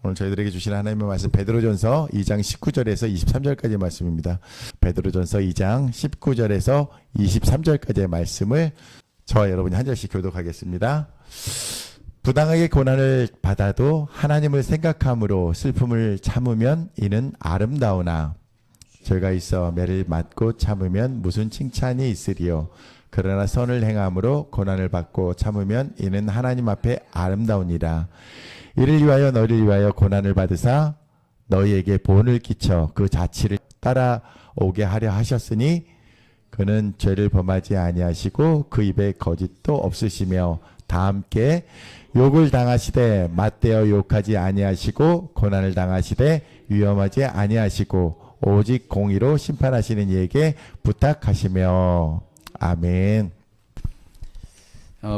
오늘 저희들에게 주신 하나님의 말씀 베드로전서 2장 19절에서 23절까지의 말씀입니다. 베드로전서 2장 19절에서 23절까지의 말씀을 저와 여러분이 한 절씩 교독하겠습니다. 부당하게 고난을 받아도 하나님을 생각함으로 슬픔을 참으면 이는 아름다우나 죄가 있어 매를 맞고 참으면 무슨 칭찬이 있으리요. 그러나 선을 행함으로 고난을 받고 참으면 이는 하나님 앞에 아름다우니라. 이를 위하여 너희를 위하여 고난을 받으사 너희에게 본을 끼쳐 그 자치를 따라오게 하려 하셨으니 그는 죄를 범하지 아니하시고 그 입에 거짓도 없으시며 다 함께 욕을 당하시되 맞대어 욕하지 아니하시고 고난을 당하시되 위험하지 아니하시고 오직 공의로 심판하시는 이에게 부탁하시며. 아멘.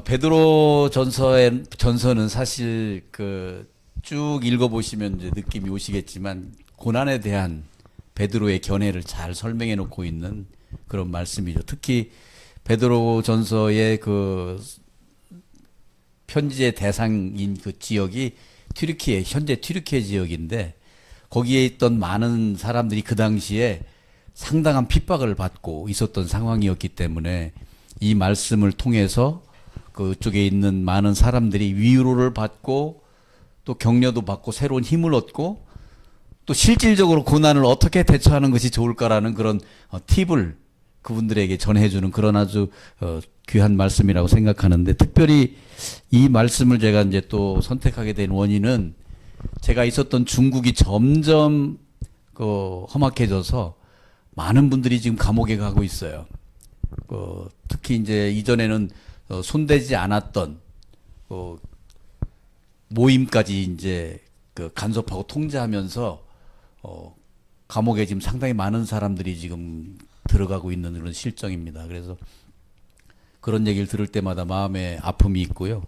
베드로 전서는 사실 쭉 읽어보시면 이제 느낌이 오시겠지만 고난에 대한 베드로의 견해를 잘 설명해 놓고 있는 그런 말씀이죠. 특히 베드로 전서의 그 편지의 대상인 그 지역이 튀르키예, 현재 튀르키예 지역인데 거기에 있던 많은 사람들이 그 당시에 상당한 핍박을 받고 있었던 상황이었기 때문에 이 말씀을 통해서 그쪽에 있는 많은 사람들이 위로를 받고 또 격려도 받고 새로운 힘을 얻고 또 실질적으로 고난을 어떻게 대처하는 것이 좋을까라는 그런 팁을 그분들에게 전해주는 그런 아주 귀한 말씀이라고 생각하는데, 특별히 이 말씀을 제가 이제 또 선택하게 된 원인은 제가 있었던 중국이 점점 험악해져서 많은 분들이 지금 감옥에 가고 있어요. 특히 이제 이전에는 손대지 않았던 모임까지 이제 간섭하고 통제하면서 감옥에 지금 상당히 많은 사람들이 지금 들어가고 있는 그런 실정입니다. 그래서 그런 얘기를 들을 때마다 마음에 아픔이 있고요.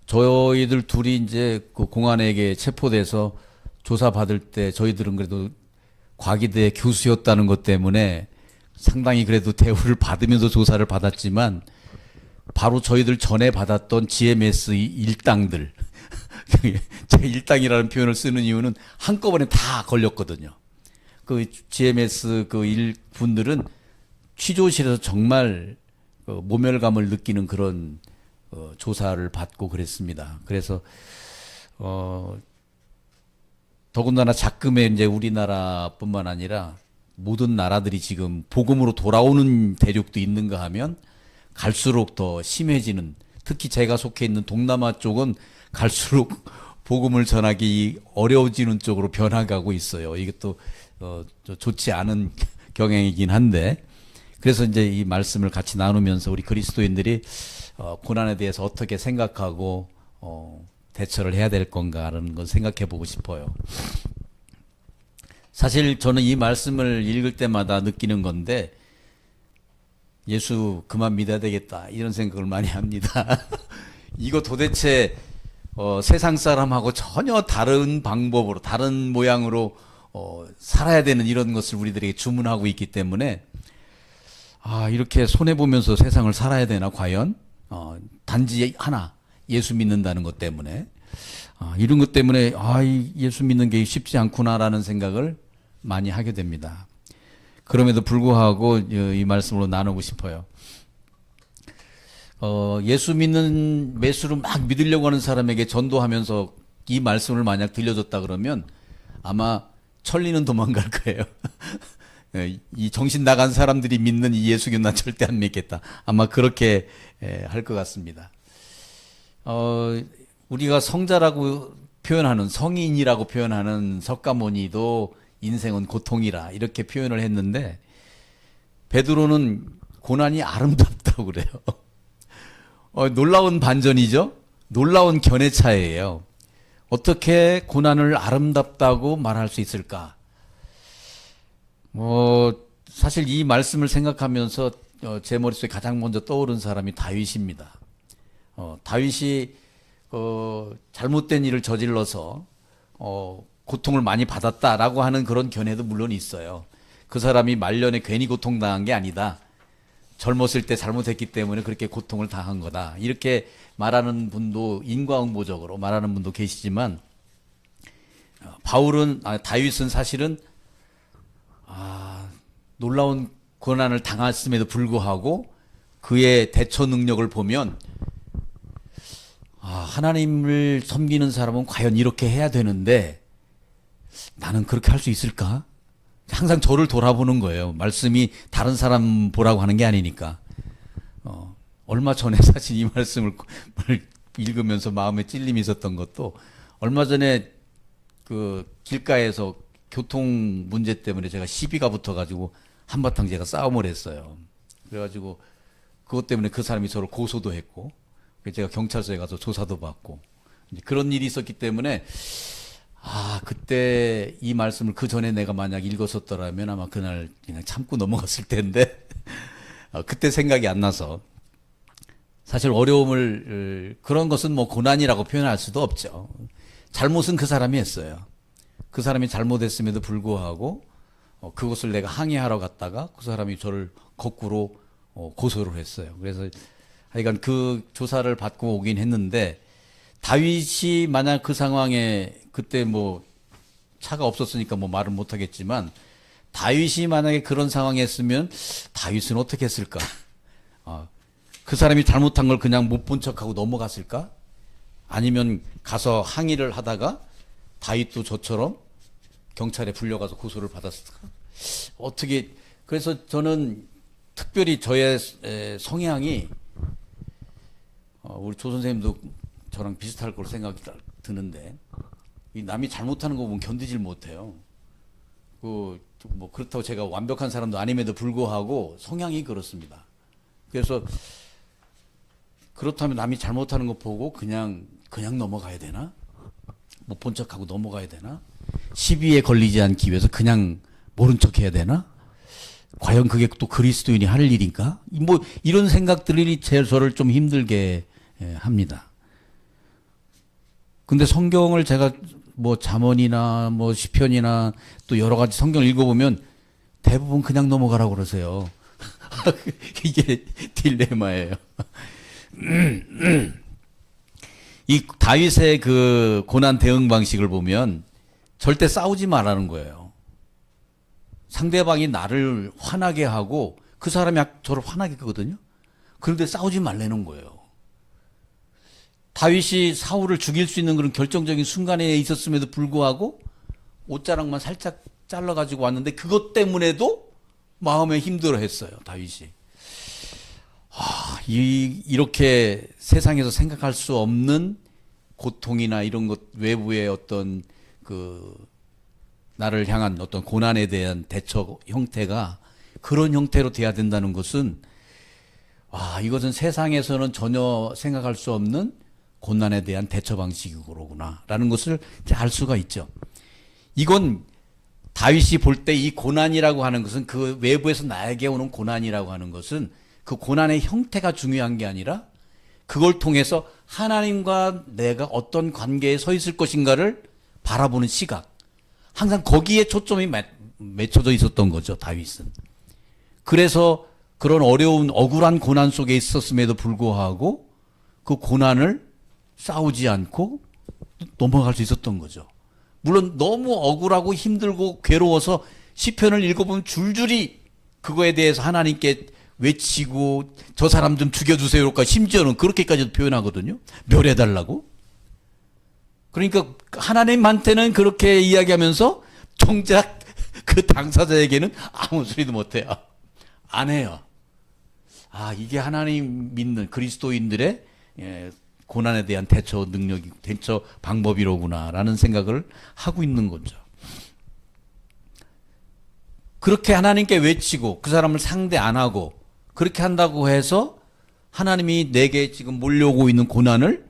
저희들 둘이 이제 그 공안에게 체포돼서 조사받을 때 저희들은 그래도 과기대 교수였다는 것 때문에 상당히 그래도 대우를 받으면서 조사를 받았지만 바로 저희들 전에 받았던 GMS 일당들 제 일당이라는 표현을 쓰는 이유는 한꺼번에 다 걸렸거든요. 그 GMS 그 일분들은 취조실에서 정말 모멸감을 느끼는 그런 조사를 받고 그랬습니다. 그래서 더군다나 작금에 이제 우리나라뿐만 아니라 모든 나라들이 지금 복음으로 돌아오는 대륙도 있는가 하면 갈수록 더 심해지는, 특히 제가 속해 있는 동남아 쪽은 갈수록 복음을 전하기 어려워지는 쪽으로 변화가고 있어요. 이게 또 좋지 않은 경향이긴 한데, 그래서 이제 이 말씀을 같이 나누면서 우리 그리스도인들이 고난에 대해서 어떻게 생각하고 대처를 해야 될 건가라는 걸 생각해 보고 싶어요. 사실 저는 이 말씀을 읽을 때마다 느끼는 건데, 예수 그만 믿어야 되겠다 이런 생각을 많이 합니다. 이거 도대체 세상 사람하고 전혀 다른 방법으로, 다른 모양으로 살아야 되는 이런 것을 우리들에게 주문하고 있기 때문에 이렇게 손해보면서 세상을 살아야 되나 과연? 단지 하나, 예수 믿는다는 것 때문에 이런 것 때문에 예수 믿는 게 쉽지 않구나라는 생각을 많이 하게 됩니다. 그럼에도 불구하고 이 말씀으로 나누고 싶어요. 예수 믿는 매수를 막 믿으려고 하는 사람에게 전도하면서 이 말씀을 만약 들려줬다 그러면 아마 천리는 도망갈 거예요. 이 정신 나간 사람들이 믿는 이 예수교 난 절대 안 믿겠다. 아마 그렇게 할 것 같습니다. 우리가 성자라고 표현하는, 성인이라고 표현하는 석가모니도 인생은 고통이라 이렇게 표현을 했는데, 베드로는 고난이 아름답다고 그래요. 놀라운 반전이죠. 놀라운 견해차이예요. 어떻게 고난을 아름답다고 말할 수 있을까? 사실 이 말씀을 생각하면서 제 머릿속에 가장 먼저 떠오른 사람이 다윗입니다. 다윗이 잘못된 일을 저질러서 고통을 많이 받았다라고 하는 그런 견해도 물론 있어요. 그 사람이 말년에 괜히 고통당한 게 아니다. 젊었을 때 잘못했기 때문에 그렇게 고통을 당한 거다. 이렇게 말하는 분도, 인과응보적으로 말하는 분도 계시지만, 다윗은 사실은 놀라운 고난을 당했음에도 불구하고 그의 대처 능력을 보면 하나님을 섬기는 사람은 과연 이렇게 해야 되는데 나는 그렇게 할 수 있을까? 항상 저를 돌아보는 거예요. 말씀이 다른 사람 보라고 하는 게 아니니까. 얼마 전에 사실 이 말씀을 읽으면서 마음에 찔림이 있었던 것도 얼마 전에 그 길가에서 교통 문제 때문에 제가 시비가 붙어가지고 한바탕 제가 싸움을 했어요. 그래가지고 그것 때문에 그 사람이 저를 고소도 했고 제가 경찰서에 가서 조사도 받고 그런 일이 있었기 때문에 그때 이 말씀을 그 전에 내가 만약 읽었었더라면 아마 그날 그냥 참고 넘어갔을 텐데 그때 생각이 안 나서 사실 어려움을 그런 것은 뭐 고난이라고 표현할 수도 없죠. 잘못은 그 사람이 했어요. 그 사람이 잘못했음에도 불구하고 그것을 내가 항의하러 갔다가 그 사람이 저를 거꾸로 고소를 했어요. 그래서 하여간 그 조사를 받고 오긴 했는데 다윗이 만약 그 상황에 그때 뭐 차가 없었으니까 뭐 말은 못 하겠지만 다윗이 만약에 그런 상황에 했으면 다윗은 어떻게 했을까? 그 사람이 잘못한 걸 그냥 못 본 척하고 넘어갔을까? 아니면 가서 항의를 하다가 다윗도 저처럼 경찰에 불려가서 고소를 받았을까? 어떻게 그래서 저는 특별히 저의 성향이 우리 조 선생님도 저랑 비슷할 거로 생각이 드는데 이 남이 잘못하는 거 보면 견디질 못해요. 뭐 그렇다고 제가 완벽한 사람도 아님에도 불구하고 성향이 그렇습니다. 그래서 그렇다면 남이 잘못하는 거 보고 그냥 넘어가야 되나? 못 본 척하고 넘어가야 되나? 시비에 걸리지 않기 위해서 그냥 모른 척 해야 되나? 과연 그게 또 그리스도인이 할 일인가? 뭐 이런 생각들이 저를 좀 힘들게 합니다. 근데 성경을 제가 뭐 잠언이나 뭐 시편이나 또 여러 가지 성경을 읽어보면 대부분 그냥 넘어가라고 그러세요. 이게 딜레마예요. 이 다윗의 그 고난 대응 방식을 보면 절대 싸우지 말라는 거예요. 상대방이 나를 화나게 하고 그 사람이 저를 화나게 하거든요. 그런데 싸우지 말라는 거예요. 다윗이 사울을 죽일 수 있는 그런 결정적인 순간에 있었음에도 불구하고 옷자락만 살짝 잘라가지고 왔는데 그것 때문에도 마음에 힘들어했어요. 다윗이. 이렇게 세상에서 생각할 수 없는 고통이나 이런 것 외부의 어떤 그 나를 향한 어떤 고난에 대한 대처 형태가 그런 형태로 돼야 된다는 것은 이것은 세상에서는 전혀 생각할 수 없는 고난에 대한 대처 방식이구나라는 것을 알 수가 있죠. 이건 다윗이 볼 때 이 고난이라고 하는 것은 그 외부에서 나에게 오는 고난이라고 하는 것은 그 고난의 형태가 중요한 게 아니라 그걸 통해서 하나님과 내가 어떤 관계에 서 있을 것인가를 바라보는 시각. 항상 거기에 초점이 맺혀져 있었던 거죠, 다윗은. 그래서 그런 어려운 억울한 고난 속에 있었음에도 불구하고 그 고난을 싸우지 않고 넘어갈 수 있었던 거죠. 물론 너무 억울하고 힘들고 괴로워서 시편을 읽어보면 줄줄이 그거에 대해서 하나님께 외치고 저 사람 좀 죽여주세요까 심지어는 그렇게까지도 표현하거든요. 멸해달라고. 그러니까 하나님한테는 그렇게 이야기하면서 정작 그 당사자에게는 아무 소리도 못해요. 안 해요. 이게 하나님 믿는 그리스도인들의 고난에 대한 대처 능력이, 대처 방법이로구나라는 생각을 하고 있는 거죠. 그렇게 하나님께 외치고 그 사람을 상대 안 하고 그렇게 한다고 해서 하나님이 내게 지금 몰려오고 있는 고난을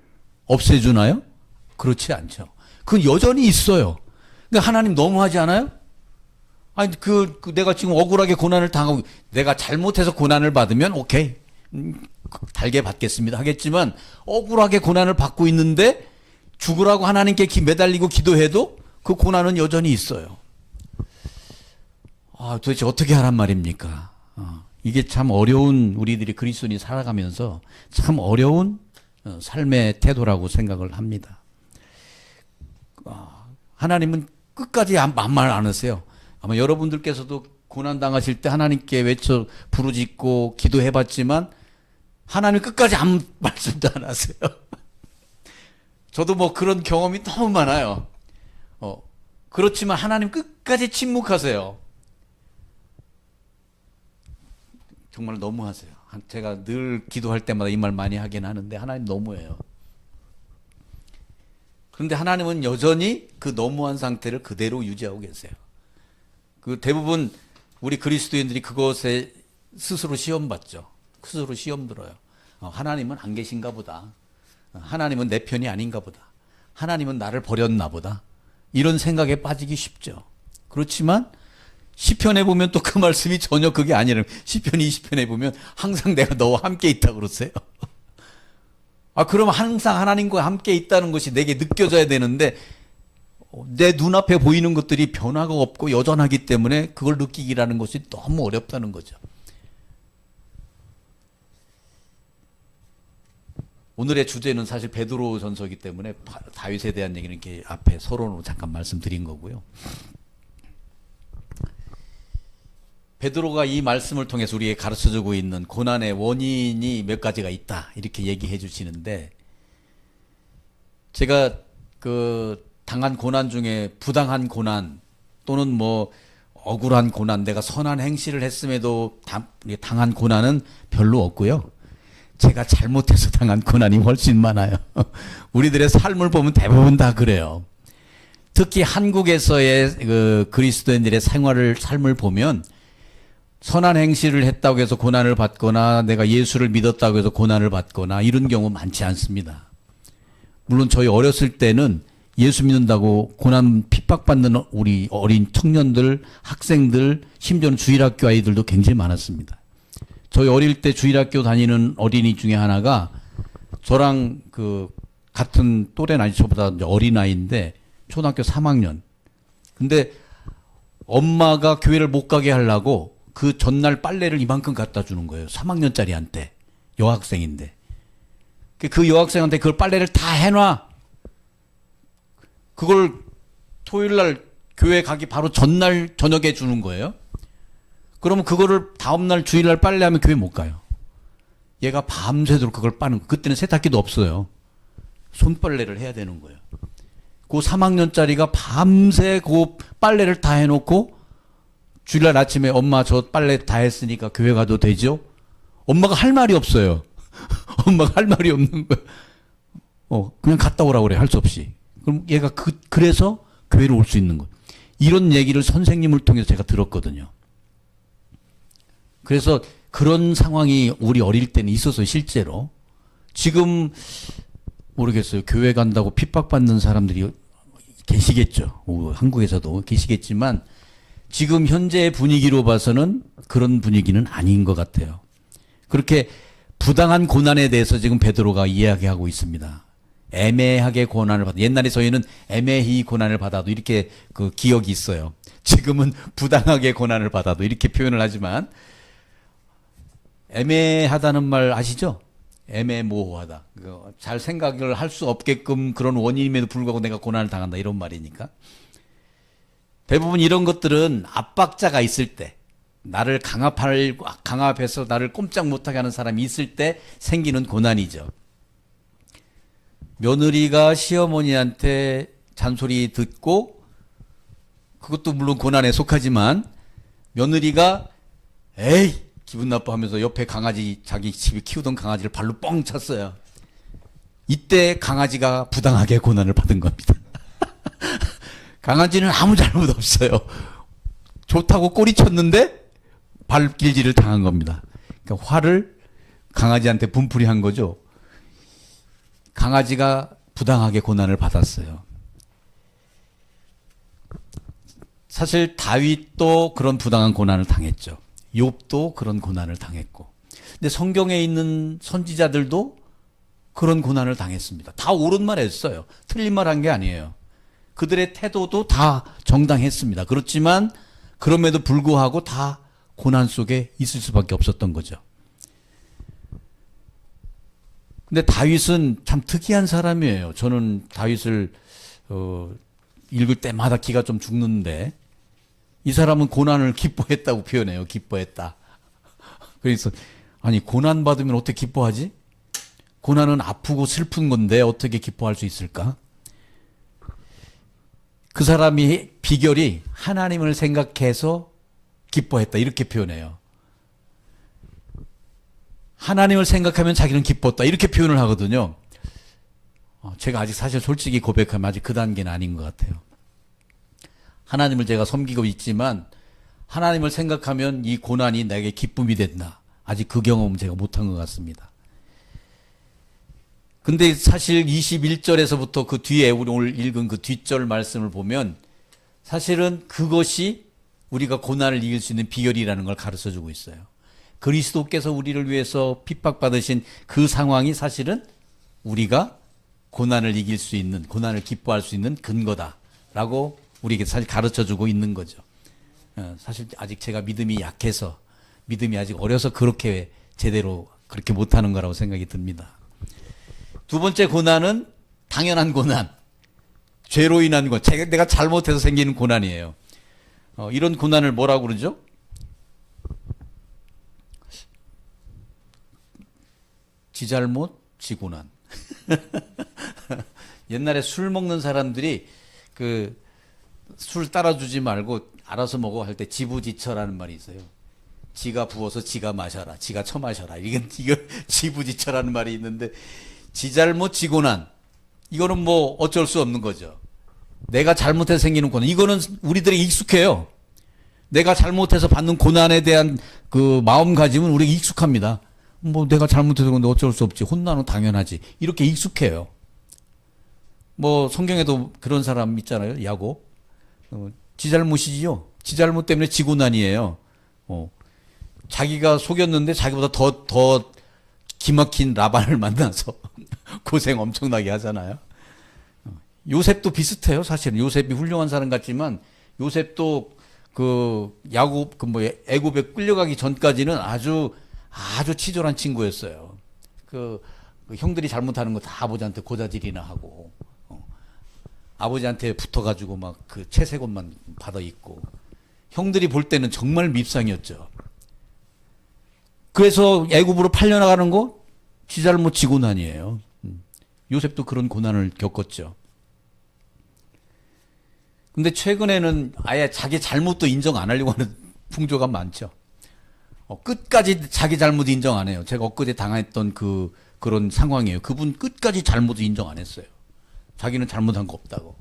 없애주나요? 그렇지 않죠. 그건 여전히 있어요. 그러니까 하나님 너무하지 않아요? 아니, 내가 지금 억울하게 고난을 당하고 내가 잘못해서 고난을 받으면 오케이. 달게 받겠습니다 하겠지만 억울하게 고난을 받고 있는데 죽으라고 하나님께 매달리고 기도해도 그 고난은 여전히 있어요. 도대체 어떻게 하란 말입니까? 이게 참 어려운 우리들이 그리스도인이 살아가면서 참 어려운 삶의 태도라고 생각을 합니다. 하나님은 끝까지 아무 말 안 하세요. 아마 여러분들께서도 고난 당하실 때 하나님께 외쳐 부르짖고 기도해봤지만 하나님 끝까지 아무 말씀도 안 하세요. 저도 뭐 그런 경험이 너무 많아요. 그렇지만 하나님 끝까지 침묵하세요. 정말 너무하세요. 제가 늘 기도할 때마다 이 말 많이 하긴 하는데 하나님 너무해요. 그런데 하나님은 여전히 그 너무한 상태를 그대로 유지하고 계세요. 그 대부분 우리 그리스도인들이 그것에 스스로 시험 받죠. 스스로 시험 들어요. 하나님은 안 계신가 보다. 하나님은 내 편이 아닌가 보다. 하나님은 나를 버렸나 보다. 이런 생각에 빠지기 쉽죠. 그렇지만 시편에 보면 또 그 말씀이 전혀 그게 아니라 시편 20편에 보면 항상 내가 너와 함께 있다고 그러세요. 그럼 항상 하나님과 함께 있다는 것이 내게 느껴져야 되는데 내 눈앞에 보이는 것들이 변화가 없고 여전하기 때문에 그걸 느끼기라는 것이 너무 어렵다는 거죠. 오늘의 주제는 사실 베드로 전서이기 때문에 다윗에 대한 얘기는 이렇게 앞에 서론으로 잠깐 말씀드린 거고요. 베드로가 이 말씀을 통해서 우리에게 가르쳐주고 있는 고난의 원인이 몇 가지가 있다 이렇게 얘기해 주시는데, 제가 그 당한 고난 중에 부당한 고난 또는 뭐 억울한 고난, 내가 선한 행실을 했음에도 당한 고난은 별로 없고요. 제가 잘못해서 당한 고난이 훨씬 많아요. 우리들의 삶을 보면 대부분 다 그래요. 특히 한국에서의 그 그리스도인들의 삶을 보면 선한 행실을 했다고 해서 고난을 받거나 내가 예수를 믿었다고 해서 고난을 받거나 이런 경우 많지 않습니다. 물론 저희 어렸을 때는 예수 믿는다고 고난 핍박받는 우리 어린 청년들, 학생들, 심지어는 주일학교 아이들도 굉장히 많았습니다. 저희 어릴 때 주일학교 다니는 어린이 중에 하나가 저랑 그 같은 또래 나이, 저보다 어린 아이인데 초등학교 3학년. 근데 엄마가 교회를 못 가게 하려고 그 전날 빨래를 이만큼 갖다 주는 거예요. 3학년짜리한테. 여학생인데. 그 여학생한테 그걸 빨래를 다 해놔. 그걸 토요일날 교회 가기 바로 전날 저녁에 주는 거예요. 그러면 그거를 다음날 주일날 빨래하면 교회 못 가요. 얘가 밤새도록 그걸 빠는 거예요. 그때는 세탁기도 없어요. 손빨래를 해야 되는 거예요. 그 3학년짜리가 밤새 그 빨래를 다 해놓고 주일날 아침에 엄마 저 빨래 다 했으니까 교회 가도 되죠? 엄마가 할 말이 없어요. 엄마가 할 말이 없는 거예요. 그냥 갔다 오라고 그래, 할 수 없이. 그럼 얘가 그래서 교회로 올 수 있는 거예요. 이런 얘기를 선생님을 통해서 제가 들었거든요. 그래서 그런 상황이 우리 어릴 때는 있었어요, 실제로. 지금 모르겠어요. 교회 간다고 핍박받는 사람들이 계시겠죠. 한국에서도 계시겠지만 지금 현재의 분위기로 봐서는 그런 분위기는 아닌 것 같아요. 그렇게 부당한 고난에 대해서 지금 베드로가 이야기하고 있습니다. 애매하게 고난을 받아. 옛날에 저희는 애매히 고난을 받아도 이렇게 그 기억이 있어요. 지금은 부당하게 고난을 받아도 이렇게 표현을 하지만 애매하다는 말 아시죠? 애매모호하다. 잘 생각을 할 수 없게끔 그런 원인임에도 불구하고 내가 고난을 당한다 이런 말이니까. 대부분 이런 것들은 압박자가 있을 때, 나를 강압해서 나를 꼼짝 못하게 하는 사람이 있을 때 생기는 고난이죠. 며느리가 시어머니한테 잔소리 듣고, 그것도 물론 고난에 속하지만 며느리가 에이 기분 나빠하면서 옆에 강아지, 자기 집에 키우던 강아지를 발로 뻥 찼어요. 이때 강아지가 부당하게 고난을 받은 겁니다. 강아지는 아무 잘못 없어요. 좋다고 꼬리 쳤는데 발길질을 당한 겁니다. 그러니까 화를 강아지한테 분풀이한 거죠. 강아지가 부당하게 고난을 받았어요. 사실 다윗도 그런 부당한 고난을 당했죠. 욥도 그런 고난을 당했고. 근데 성경에 있는 선지자들도 그런 고난을 당했습니다. 다 옳은 말 했어요. 틀린 말 한 게 아니에요. 그들의 태도도 다 정당했습니다. 그렇지만 그럼에도 불구하고 다 고난 속에 있을 수밖에 없었던 거죠. 근데 다윗은 참 특이한 사람이에요. 저는 다윗을 읽을 때마다 기가 좀 죽는데 이 사람은 고난을 기뻐했다고 표현해요. 기뻐했다. 그래서 아니 고난 받으면 어떻게 기뻐하지? 고난은 아프고 슬픈 건데 어떻게 기뻐할 수 있을까? 그 사람이 비결이 하나님을 생각해서 기뻐했다 이렇게 표현해요. 하나님을 생각하면 자기는 기뻤다 이렇게 표현을 하거든요. 제가 아직 사실 솔직히 고백하면 아직 그 단계는 아닌 것 같아요. 하나님을 제가 섬기고 있지만 하나님을 생각하면 이 고난이 내게 기쁨이 된다. 아직 그 경험은 제가 못한 것 같습니다. 근데 사실 21절에서부터 그 뒤에 우리 오늘 읽은 그 뒷절 말씀을 보면 사실은 그것이 우리가 고난을 이길 수 있는 비결이라는 걸 가르쳐 주고 있어요. 그리스도께서 우리를 위해서 핍박받으신 그 상황이 사실은 우리가 고난을 이길 수 있는, 고난을 기뻐할 수 있는 근거다라고 우리에게 사실 가르쳐 주고 있는 거죠. 사실 아직 제가 믿음이 약해서, 믿음이 아직 어려서 그렇게 제대로 그렇게 못하는 거라고 생각이 듭니다. 두 번째 고난은 당연한 고난, 죄로 인한 것, 내가 잘못해서 생기는 고난이에요. 이런 고난을 뭐라고 그러죠? 지 잘못, 지 고난. 옛날에 술 먹는 사람들이 그 술 따라주지 말고 알아서 먹어 할 때 지부지처라는 말이 있어요. 지가 부어서 지가 마셔라, 지가 처마셔라. 이거 지부지처라는 말이 있는데 지 잘못, 지 고난. 이거는 뭐 어쩔 수 없는 거죠. 내가 잘못해서 생기는 고난. 이거는 우리들에게 익숙해요. 내가 잘못해서 받는 고난에 대한 그 마음가짐은 우리에게 익숙합니다. 뭐 내가 잘못해서 그런데 어쩔 수 없지. 혼나는 당연하지. 이렇게 익숙해요. 뭐 성경에도 그런 사람 있잖아요. 야곱. 지 잘못이지요. 지 잘못 때문에 지 고난이에요. 자기가 속였는데 자기보다 더 기막힌 라반을 만나서 고생 엄청나게 하잖아요. 요셉도 비슷해요. 사실은 요셉이 훌륭한 사람 같지만 요셉도 그 야곱 애굽에 끌려가기 전까지는 아주 치졸한 친구였어요. 그 형들이 잘못하는 거 다 아버지한테 고자질이나 하고 아버지한테 붙어가지고 막 그 채색옷만 받아 입고 형들이 볼 때는 정말 밉상이었죠. 그래서 애굽으로 팔려나가는 거 지 잘못 지 고난이에요. 요셉도 그런 고난을 겪었죠. 근데 최근에는 아예 자기 잘못도 인정 안 하려고 하는 풍조가 많죠. 끝까지 자기 잘못 인정 안 해요. 제가 엊그제 당했던 그런 상황이에요. 그분 끝까지 잘못을 인정 안 했어요. 자기는 잘못한 거 없다고.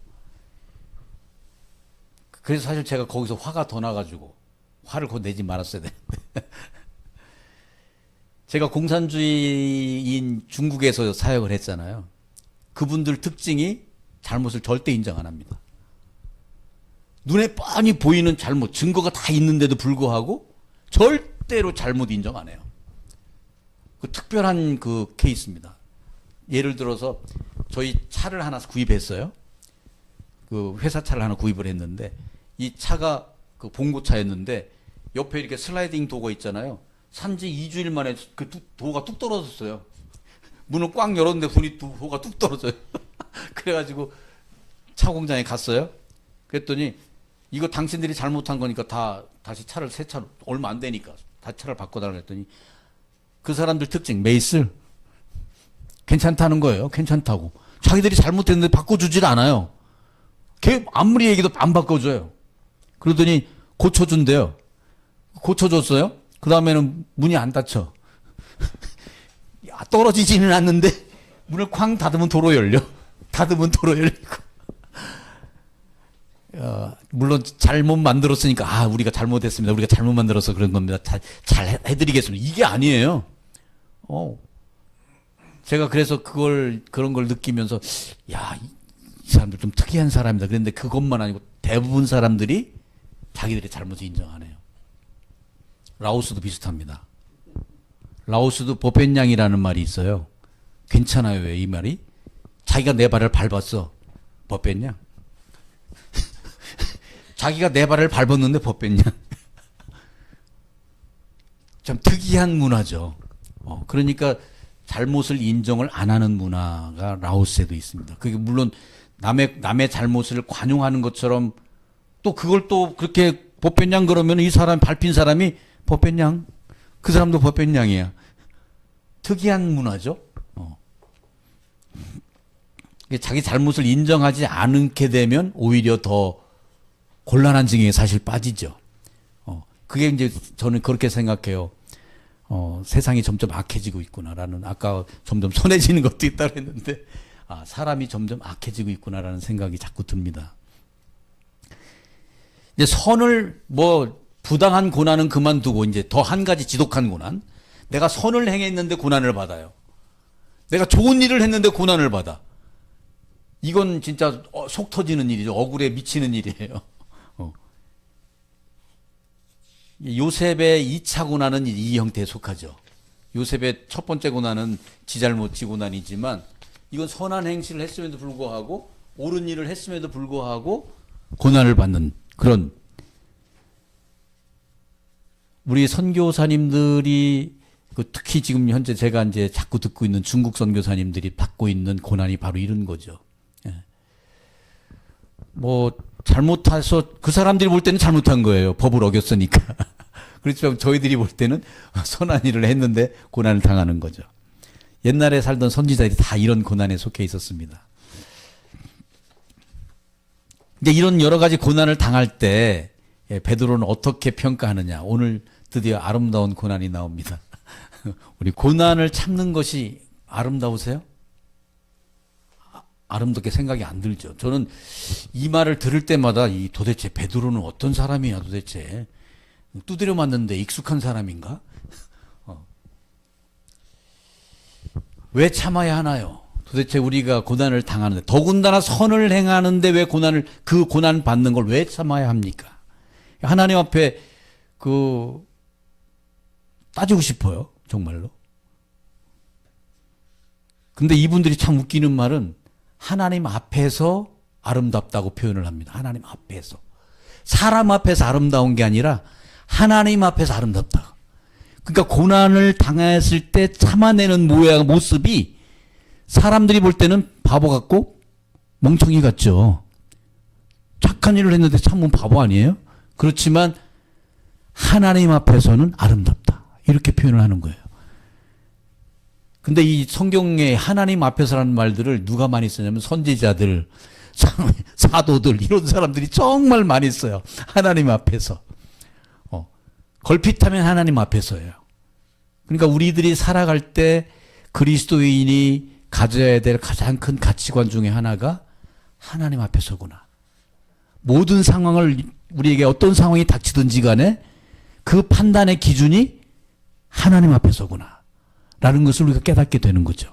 그래서 사실 제가 거기서 화가 더 나가지고 화를 곧 내지 말았어야 되는데 제가 공산주의인 중국에서 사역을 했잖아요. 그분들 특징이 잘못을 절대 인정 안 합니다. 눈에 뻔히 보이는 잘못, 증거가 다 있는데도 불구하고 절대로 잘못 인정 안 해요. 그 특별한 그 케이스입니다. 예를 들어서 저희 차를 하나 구입했어요. 그 회사 차를 하나 구입을 했는데 이 차가 그 봉고차였는데 옆에 이렇게 슬라이딩 도어가 있잖아요. 산지 2주일 만에 그 도어가 뚝 떨어졌어요. 문을 꽉 열었는데 도어가 뚝 떨어져요. 그래가지고 차 공장에 갔어요. 그랬더니 이거 당신들이 잘못한 거니까 다시 새 차로 얼마 안 되니까 다 차를 바꿔달라 했더니 그 사람들 특징 메이스 괜찮다는 거예요. 괜찮다고. 자기들이 잘못했는데 바꿔주질 않아요. 아무리 얘기도 안 바꿔줘요. 그러더니 고쳐준대요. 고쳐줬어요. 그 다음에는 문이 안 닫혀. 떨어지지는 않는데 문을 쾅 닫으면 도로 열려. 닫으면 도로 열리고. 물론 잘못 만들었으니까 우리가 잘못했습니다. 우리가 잘못 만들어서 그런 겁니다. 잘 해드리겠습니다. 이게 아니에요. 제가 그래서 그런 걸 느끼면서 이 사람들 좀 특이한 사람이다. 그런데 그것만 아니고 대부분 사람들이 자기들의 잘못을 인정 안 해요. 라오스도 비슷합니다. 라오스도 버펜냥이라는 말이 있어요. 괜찮아요. 왜 이 말이? 자기가 내 발을 밟았어. 버펜냥. 자기가 내 발을 밟았는데 버펜냥. 참 특이한 문화죠. 그러니까 잘못을 인정을 안 하는 문화가 라오스에도 있습니다. 그게 물론 남의 잘못을 관용하는 것처럼 또 그걸 또 그렇게 법변양 그러면 이 사람 밟힌 사람이 법변양, 그 사람도 법변양이야. 특이한 문화죠. 자기 잘못을 인정하지 않게 되면 오히려 더 곤란한 증에 사실 빠지죠. 그게 이제 저는 그렇게 생각해요. 세상이 점점 악해지고 있구나라는, 아까 점점 선해지는 것도 있다고 했는데, 사람이 점점 악해지고 있구나라는 생각이 자꾸 듭니다. 이제 선을 부당한 고난은 그만두고 이제 더 한 가지 지독한 고난. 내가 선을 행했는데 고난을 받아요. 내가 좋은 일을 했는데 고난을 받아. 이건 진짜 속 터지는 일이죠. 억울에 미치는 일이에요. 요셉의 2차 고난은 이 형태에 속하죠. 요셉의 첫 번째 고난은 지잘못지 고난이지만 이건 선한 행실을 했음에도 불구하고 옳은 일을 했음에도 불구하고 고난을 받는 그런, 우리 선교사님들이 특히 지금 현재 제가 이제 자꾸 듣고 있는 중국 선교사님들이 받고 있는 고난이 바로 이런 거죠. 잘못해서 그 사람들이 볼 때는 잘못한 거예요. 법을 어겼으니까. 그렇지만 저희들이 볼 때는 선한 일을 했는데 고난을 당하는 거죠. 옛날에 살던 선지자들이 다 이런 고난에 속해 있었습니다. 이제 이런 여러 가지 고난을 당할 때 베드로는 어떻게 평가하느냐. 오늘 드디어 아름다운 고난이 나옵니다. 우리 고난을 참는 것이 아름다우세요? 아름답게 생각이 안 들죠. 저는 이 말을 들을 때마다 도대체 베드로는 어떤 사람이야 도대체. 두드려 맞는데 익숙한 사람인가? 왜 참아야 하나요? 도대체 우리가 고난을 당하는데, 더군다나 선을 행하는데 왜 그 고난 받는 걸 왜 참아야 합니까? 하나님 앞에 따지고 싶어요. 정말로. 근데 이분들이 참 웃기는 말은 하나님 앞에서 아름답다고 표현을 합니다. 하나님 앞에서. 사람 앞에서 아름다운 게 아니라 하나님 앞에서 아름답다. 그러니까 고난을 당했을 때 참아내는 모습이 사람들이 볼 때는 바보 같고 멍청이 같죠. 착한 일을 했는데 참으면 바보 아니에요? 그렇지만 하나님 앞에서는 아름답다. 이렇게 표현을 하는 거예요. 근데 이 성경에 하나님 앞에서라는 말들을 누가 많이 쓰냐면 선지자들, 사도들, 이런 사람들이 정말 많이 써요. 하나님 앞에서. 걸핏하면 하나님 앞에서예요. 그러니까 우리들이 살아갈 때 그리스도인이 가져야 될 가장 큰 가치관 중에 하나가 하나님 앞에서구나. 모든 상황을, 우리에게 어떤 상황이 닥치든지 간에 그 판단의 기준이 하나님 앞에서구나 라는 것을 우리가 깨닫게 되는 거죠.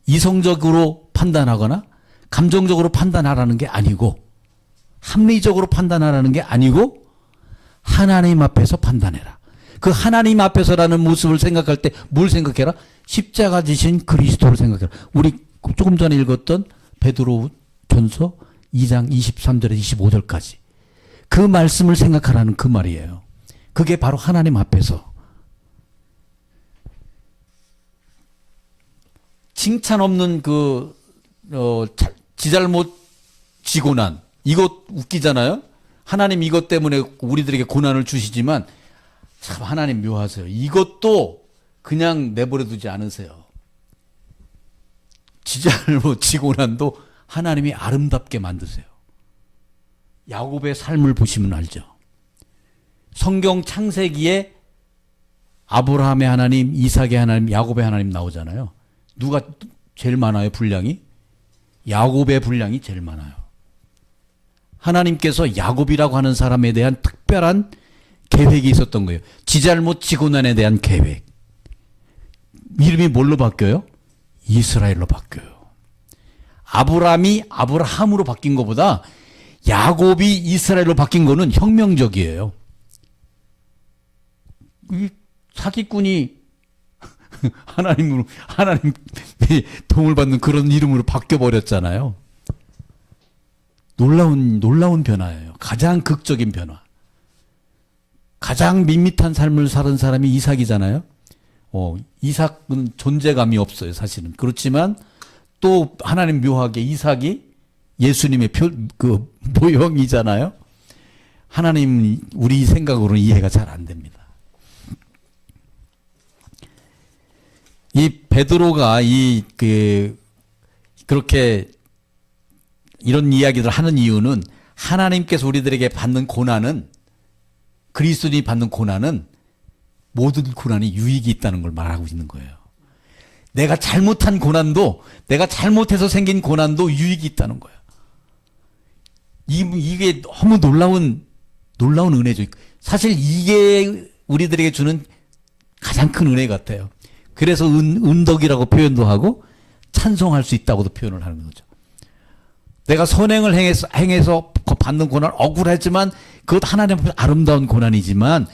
이성적으로 판단하거나 감정적으로 판단하라는 게 아니고, 합리적으로 판단하라는 게 아니고, 하나님 앞에서 판단해라. 그 하나님 앞에서라는 모습을 생각할 때 뭘 생각해라? 십자가 지신 그리스도를 생각해라. 우리 조금 전에 읽었던 베드로 전서 2장 23절에서 25절까지 그 말씀을 생각하라는 그 말이에요. 그게 바로 하나님 앞에서. 칭찬 없는 지잘못 지고난, 이거 웃기잖아요. 하나님 이것 때문에 우리들에게 고난을 주시지만 참 하나님 묘하세요. 이것도 그냥 내버려 두지 않으세요. 지잘못 지고난도 하나님이 아름답게 만드세요. 야곱의 삶을 보시면 알죠. 성경 창세기에 아브라함의 하나님, 이삭의 하나님, 야곱의 하나님 나오잖아요. 누가 제일 많아요, 분량이? 야곱의 분량이 제일 많아요. 하나님께서 야곱이라고 하는 사람에 대한 특별한 계획이 있었던 거예요. 지잘못 지고난에 대한 계획. 이름이 뭘로 바뀌어요? 이스라엘로 바뀌어요. 아브라함이 아브라함으로 바뀐 것보다 야곱이 이스라엘로 바뀐 거는 혁명적이에요. 이 사기꾼이 하나님의 도움을 받는 그런 이름으로 바뀌어버렸잖아요. 놀라운 변화예요. 가장 극적인 변화. 가장 밋밋한 삶을 사는 사람이 이삭이잖아요. 이삭은 존재감이 없어요, 사실은. 그렇지만 또 하나님 묘하게 이삭이 예수님의 모형이잖아요. 하나님 우리 생각으로는 이해가 잘 안 됩니다. 이 베드로가 그렇게 이런 이야기를 하는 이유는 하나님께서 우리들에게 받는 고난은, 그리스도인이 받는 고난은 모든 고난이 유익이 있다는 걸 말하고 있는 거예요. 내가 잘못한 고난도, 내가 잘못해서 생긴 고난도 유익이 있다는 거예요. 이게 너무 놀라운 은혜죠. 사실 이게 우리들에게 주는 가장 큰 은혜 같아요. 그래서 은덕이라고 표현도 하고 찬송할 수 있다고도 표현을 하는 거죠. 내가 선행을 행해서 받는 고난 억울하지만 그것 하나님 앞에서 아름다운 고난이지만,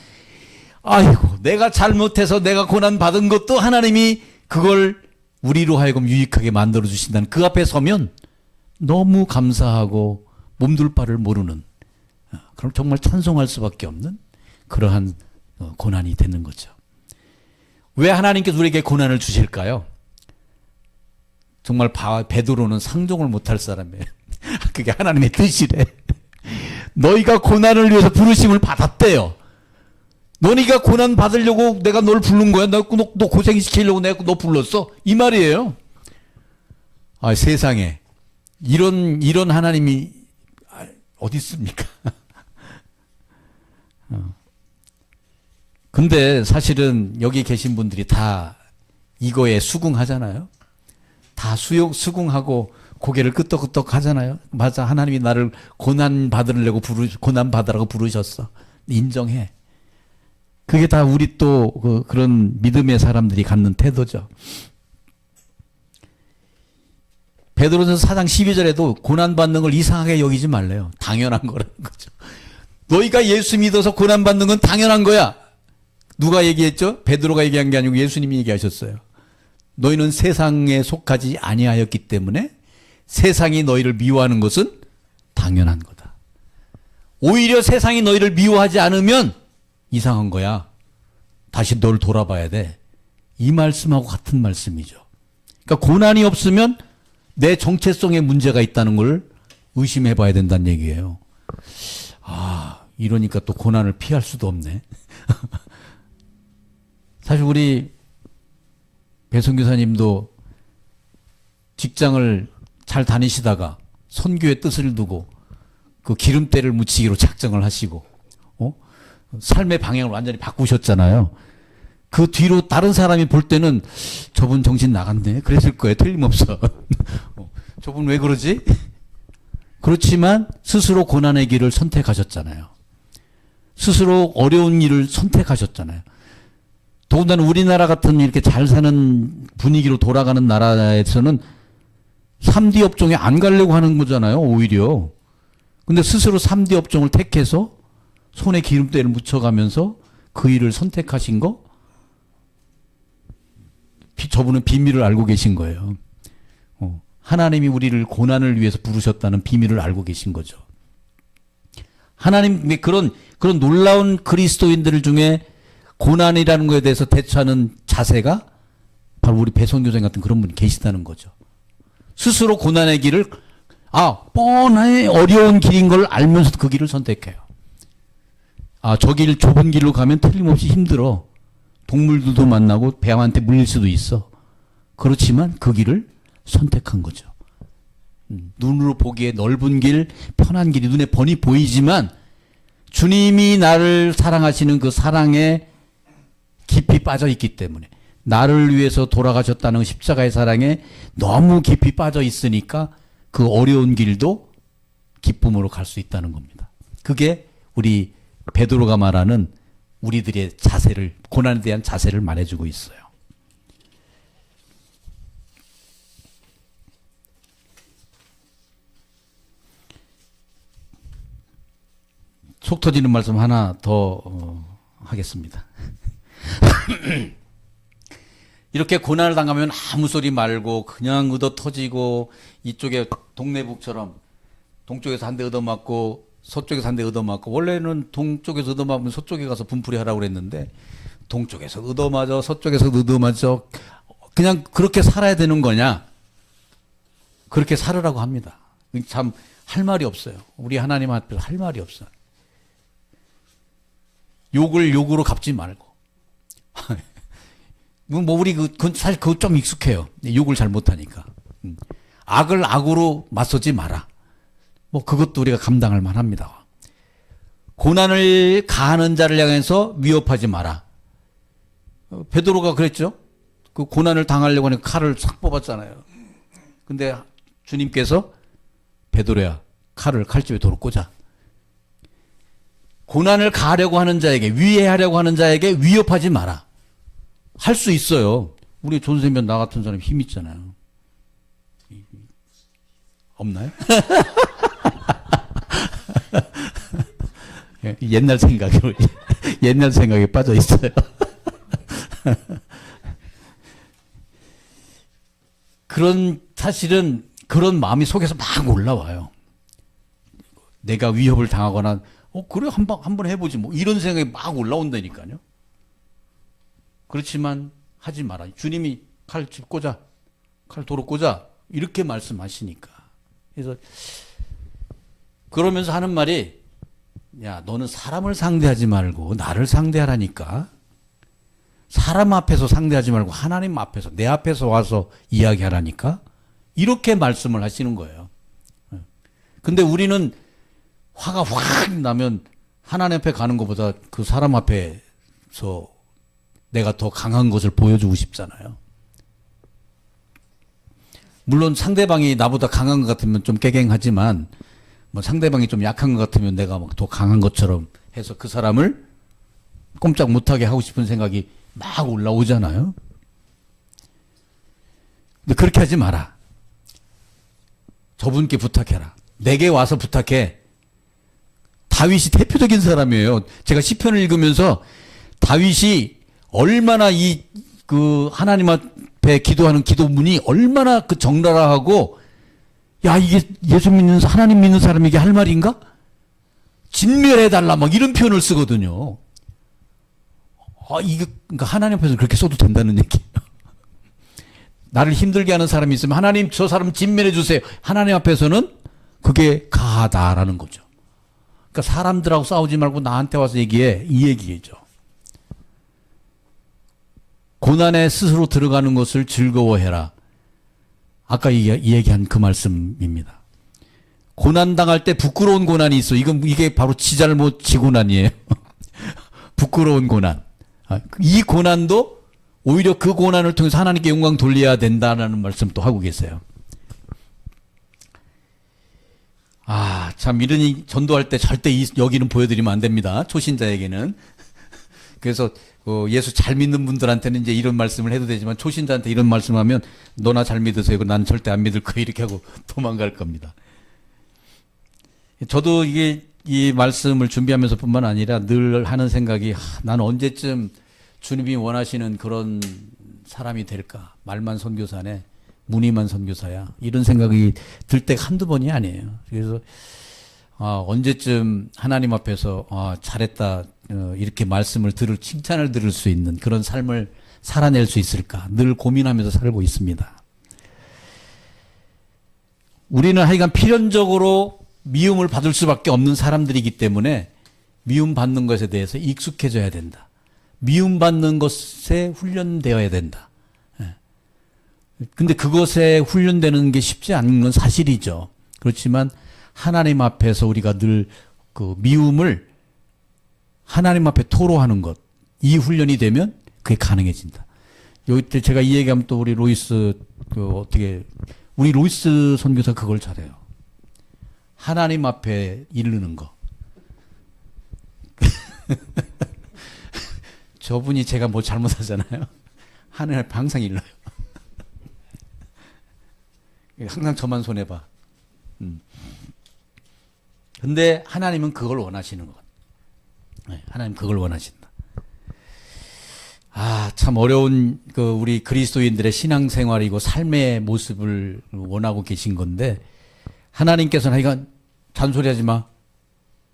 아이고 내가 잘못해서 내가 고난 받은 것도 하나님이 그걸 우리로 하여금 유익하게 만들어 주신다는 그 앞에 서면 너무 감사하고 몸둘 바를 모르는, 그럼 정말 찬송할 수밖에 없는 그러한 고난이 되는 거죠. 왜 하나님께서 우리에게 고난을 주실까요? 정말 베드로는 상종을 못할 사람이에요. 그게 하나님의 뜻이래. 너희가 고난을 위해서 부르심을 받았대요. 너희가 고난 받으려고 내가 널 부른 거야? 너 고생시키려고 내가 너 불렀어? 이 말이에요. 아, 세상에 이런 하나님이 어디 있습니까? 근데 사실은 여기 계신 분들이 다 이거에 수긍하잖아요. 다 수긍하고 고개를 끄덕끄덕 하잖아요. 맞아, 하나님이 나를 고난 받으려고 고난 받으라고 부르셨어. 인정해. 그게 다 우리 또 그런 믿음의 사람들이 갖는 태도죠. 베드로전서 4장 12절에도 고난 받는 걸 이상하게 여기지 말래요. 당연한 거라는 거죠. 너희가 예수 믿어서 고난 받는 건 당연한 거야. 누가 얘기했죠? 베드로가 얘기한 게 아니고 예수님이 얘기하셨어요. 너희는 세상에 속하지 아니하였기 때문에 세상이 너희를 미워하는 것은 당연한 거다. 오히려 세상이 너희를 미워하지 않으면 이상한 거야. 다시 널 돌아봐야 돼. 이 말씀하고 같은 말씀이죠. 그러니까 고난이 없으면 내 정체성에 문제가 있다는 걸 의심해 봐야 된다는 얘기예요. 아, 이러니까 또 고난을 피할 수도 없네. 사실 우리 배성교사님도 직장을 잘 다니시다가 선교의 뜻을 두고 그 기름때를 묻히기로 작정을 하시고 삶의 방향을 완전히 바꾸셨잖아요. 그 뒤로 다른 사람이 볼 때는 저분 정신 나갔네 그랬을 거예요. 틀림없어. 저분 왜 그러지? 그렇지만 스스로 고난의 길을 선택하셨잖아요. 스스로 어려운 일을 선택하셨잖아요. 더군다나 우리나라 같은 이렇게 잘 사는 분위기로 돌아가는 나라에서는 3D 업종에 안 가려고 하는 거잖아요, 오히려. 근데 스스로 3D 업종을 택해서 손에 기름때를 묻혀가면서 그 일을 선택하신 거, 저분은 비밀을 알고 계신 거예요. 하나님이 우리를 고난을 위해서 부르셨다는 비밀을 알고 계신 거죠. 하나님의 그런 놀라운 그리스도인들 중에 고난이라는 것에 대해서 대처하는 자세가 바로 우리 배성교장 같은 그런 분이 계시다는 거죠. 스스로 고난의 길을, 뻔하게 어려운 길인 걸 알면서도 그 길을 선택해요. 저 길 좁은 길로 가면 틀림없이 힘들어. 동물들도 만나고 뱀한테 물릴 수도 있어. 그렇지만 그 길을 선택한 거죠. 눈으로 보기에 넓은 길, 편한 길이 눈에 뻔히 보이지만 주님이 나를 사랑하시는 그 사랑에 깊이 빠져 있기 때문에, 나를 위해서 돌아가셨다는 십자가의 사랑에 너무 깊이 빠져 있으니까 그 어려운 길도 기쁨으로 갈 수 있다는 겁니다. 그게 우리 베드로가 말하는 우리들의 자세를, 고난에 대한 자세를 말해주고 있어요. 속 터지는 말씀 하나 더 하겠습니다. 이렇게 고난을 당하면 아무 소리 말고 그냥 얻어 터지고, 이쪽에 동네북처럼 동쪽에서 한 대 얻어맞고 서쪽에서 한 대 얻어맞고, 원래는 동쪽에서 얻어맞으면 서쪽에 가서 분풀이 하라고 그랬는데 동쪽에서 얻어맞아 서쪽에서 얻어맞아, 그냥 그렇게 살아야 되는 거냐? 그렇게 살으라고 합니다. 참 할 말이 없어요. 우리 하나님 앞에서 할 말이 없어요. 욕을 욕으로 갚지 말고. 뭐 우리 사실 그거 좀 익숙해요. 욕을 잘 못하니까. 악을 악으로 맞서지 마라. 뭐 그것도 우리가 감당할 만합니다. 고난을 가하는 자를 향해서 위협하지 마라. 베드로가 그랬죠. 그 고난을 당하려고 하니까 칼을 싹 뽑았잖아요. 근데 주님께서 베드로야, 칼집에 도로 꽂아. 고난을 가하려고 하는 자에게, 위해하려고 하는 자에게 위협하지 마라. 할 수 있어요. 우리 존세면 나 같은 사람 힘 있잖아요. 없나요? 옛날 생각에 빠져 있어요. 사실은 그런 마음이 속에서 막 올라와요. 내가 위협을 당하거나, 그래, 한번 해보지, 뭐, 이런 생각이 막 올라온다니까요. 그렇지만 하지 마라. 주님이 칼집 꽂아, 칼 도로 꽂아, 이렇게 말씀하시니까. 그래서, 그러면서 하는 말이, 야, 너는 사람을 상대하지 말고, 나를 상대하라니까. 사람 앞에서 상대하지 말고, 하나님 앞에서, 내 앞에서 와서 이야기하라니까. 이렇게 말씀을 하시는 거예요. 근데 우리는 화가 확 나면 하나님 앞에 가는 것보다 그 사람 앞에서 내가 더 강한 것을 보여주고 싶잖아요. 물론 상대방이 나보다 강한 것 같으면 좀 깨갱하지만, 뭐 상대방이 좀 약한 것 같으면 내가 막 더 강한 것처럼 해서 그 사람을 꼼짝 못하게 하고 싶은 생각이 막 올라오잖아요. 근데 그렇게 하지 마라. 저분께 부탁해라. 내게 와서 부탁해. 다윗이 대표적인 사람이에요. 제가 시편을 읽으면서 다윗이 얼마나 하나님 앞에 기도하는 기도문이 얼마나 그 적나라하고, 야, 이게 예수 믿는, 하나님 믿는 사람에게 할 말인가? 진멸해달라, 막 이런 표현을 쓰거든요. 그러니까 하나님 앞에서 그렇게 써도 된다는 얘기예요. 나를 힘들게 하는 사람이 있으면 하나님 저 사람 진멸해 주세요. 하나님 앞에서는 그게 가하다라는 거죠. 그러니까 사람들하고 싸우지 말고 나한테 와서 얘기해. 이 얘기죠. 고난에 스스로 들어가는 것을 즐거워해라. 아까 얘기한 그 말씀입니다. 고난 당할 때 부끄러운 고난이 있어. 이게 바로 지잘못 지고난이에요. 부끄러운 고난. 이 고난도 오히려 그 고난을 통해서 하나님께 영광 돌려야 된다는 말씀도 하고 계세요. 참 이러니 전도할 때 절대 여기는 보여드리면 안 됩니다. 초신자에게는. 그래서 예수 잘 믿는 분들한테는 이제 이런 말씀을 해도 되지만 초신자한테 이런 말씀하면 너나 잘 믿으세요. 난 절대 안 믿을 거야. 이렇게 하고 도망갈 겁니다. 저도 이 말씀을 준비하면서 뿐만 아니라 늘 하는 생각이 난 언제쯤 주님이 원하시는 그런 사람이 될까? 말만 선교사네, 무늬만 선교사야. 이런 생각이 들 때가 한두 번이 아니에요. 그래서 언제쯤 하나님 앞에서 잘했다 이렇게 칭찬을 들을 수 있는 그런 삶을 살아낼 수 있을까? 늘 고민하면서 살고 있습니다. 우리는 하여간 필연적으로 미움을 받을 수밖에 없는 사람들이기 때문에 미움받는 것에 대해서 익숙해져야 된다. 미움받는 것에 훈련되어야 된다. 근데 그것에 훈련되는 게 쉽지 않은 건 사실이죠. 그렇지만 하나님 앞에서 우리가 늘 그 미움을 하나님 앞에 토로하는 것, 이 훈련이 되면 그게 가능해진다. 여기 때 제가 이 얘기하면 또 우리 로이스 우리 로이스 선교사 그걸 잘해요. 하나님 앞에 이르는 거. 저분이 제가 뭐 잘못하잖아요. 하늘 앞에 항상 일러요. 항상 저만 손해봐. 근데 하나님은 그걸 원하시는 것. 하나님 그걸 원하신다. 참 어려운 우리 그리스도인들의 신앙생활이고 삶의 모습을 원하고 계신 건데 하나님께서는 하여간 잔소리하지 마.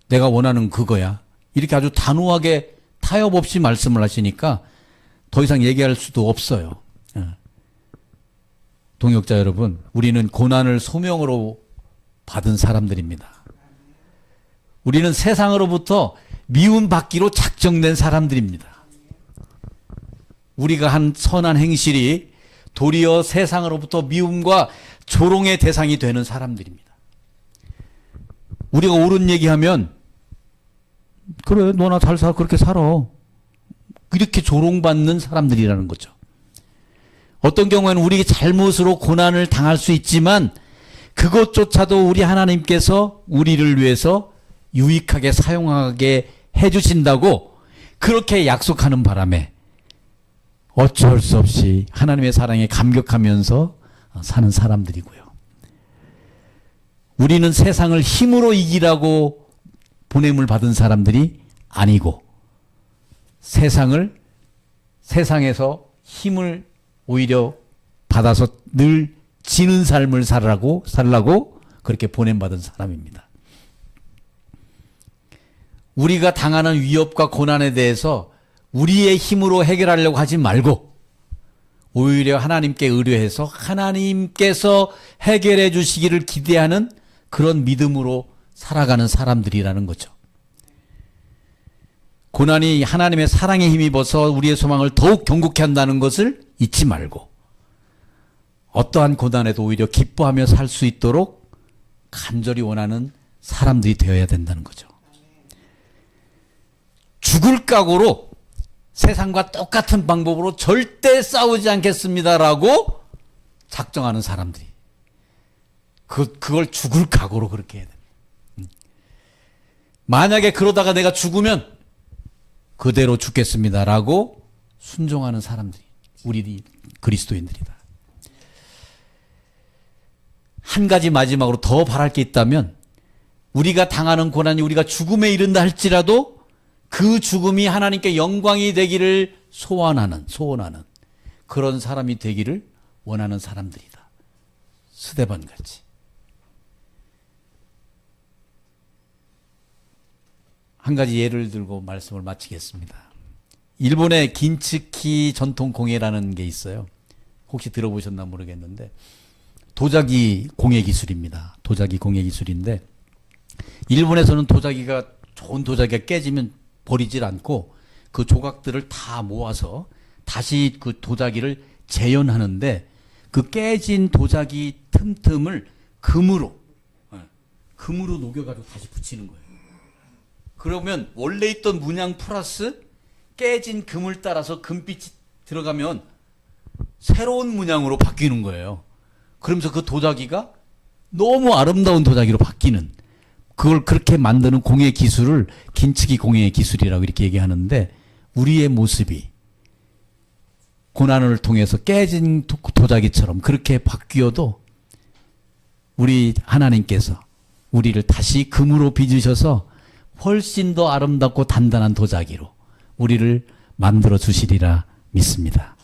내가 원하는 그거야. 이렇게 아주 단호하게 타협 없이 말씀을 하시니까 더 이상 얘기할 수도 없어요. 동역자 여러분, 우리는 고난을 소명으로 받은 사람들입니다. 우리는 세상으로부터 미움받기로 작정된 사람들입니다. 우리가 한 선한 행실이 도리어 세상으로부터 미움과 조롱의 대상이 되는 사람들입니다. 우리가 옳은 얘기하면 그래 너나 잘 살아 그렇게 살아 이렇게 조롱받는 사람들이라는 거죠. 어떤 경우에는 우리 잘못으로 고난을 당할 수 있지만 그것조차도 우리 하나님께서 우리를 위해서 유익하게 사용하게 해주신다고 그렇게 약속하는 바람에 어쩔 수 없이 하나님의 사랑에 감격하면서 사는 사람들이고요. 우리는 세상을 힘으로 이기라고 보냄을 받은 사람들이 아니고 세상에서 힘을 오히려 받아서 늘 지는 삶을 살라고 그렇게 보냄받은 사람입니다. 우리가 당하는 위협과 고난에 대해서 우리의 힘으로 해결하려고 하지 말고 오히려 하나님께 의뢰해서 하나님께서 해결해 주시기를 기대하는 그런 믿음으로 살아가는 사람들이라는 거죠. 고난이 하나님의 사랑에 힘입어서 우리의 소망을 더욱 견고케 한다는 것을 잊지 말고 어떠한 고난에도 오히려 기뻐하며 살 수 있도록 간절히 원하는 사람들이 되어야 된다는 거죠. 죽을 각오로 세상과 똑같은 방법으로 절대 싸우지 않겠습니다라고 작정하는 사람들이 그걸 죽을 각오로 그렇게 해야 됩니다. 만약에 그러다가 내가 죽으면 그대로 죽겠습니다라고 순종하는 사람들이 우리 그리스도인들이다. 한 가지 마지막으로 더 바랄 게 있다면 우리가 당하는 고난이 우리가 죽음에 이른다 할지라도 그 죽음이 하나님께 영광이 되기를 소원하는 그런 사람이 되기를 원하는 사람들이다. 스데반같이. 한 가지 예를 들고 말씀을 마치겠습니다. 일본의 긴츠키 전통 공예라는 게 있어요. 혹시 들어보셨나 모르겠는데 도자기 공예 기술입니다. 도자기 공예 기술인데 일본에서는 좋은 도자기가 깨지면 버리질 않고 그 조각들을 다 모아서 다시 그 도자기를 재현하는데 그 깨진 도자기 틈틈을 금으로 녹여가지고 다시 붙이는 거예요. 그러면 원래 있던 문양 플러스 깨진 금을 따라서 금빛이 들어가면 새로운 문양으로 바뀌는 거예요. 그러면서 그 도자기가 너무 아름다운 도자기로 바뀌는 그걸 그렇게 만드는 공예 기술을 긴츠기 공예 기술이라고 이렇게 얘기하는데 우리의 모습이 고난을 통해서 깨진 도자기처럼 그렇게 바뀌어도 우리 하나님께서 우리를 다시 금으로 빚으셔서 훨씬 더 아름답고 단단한 도자기로 우리를 만들어 주시리라 믿습니다.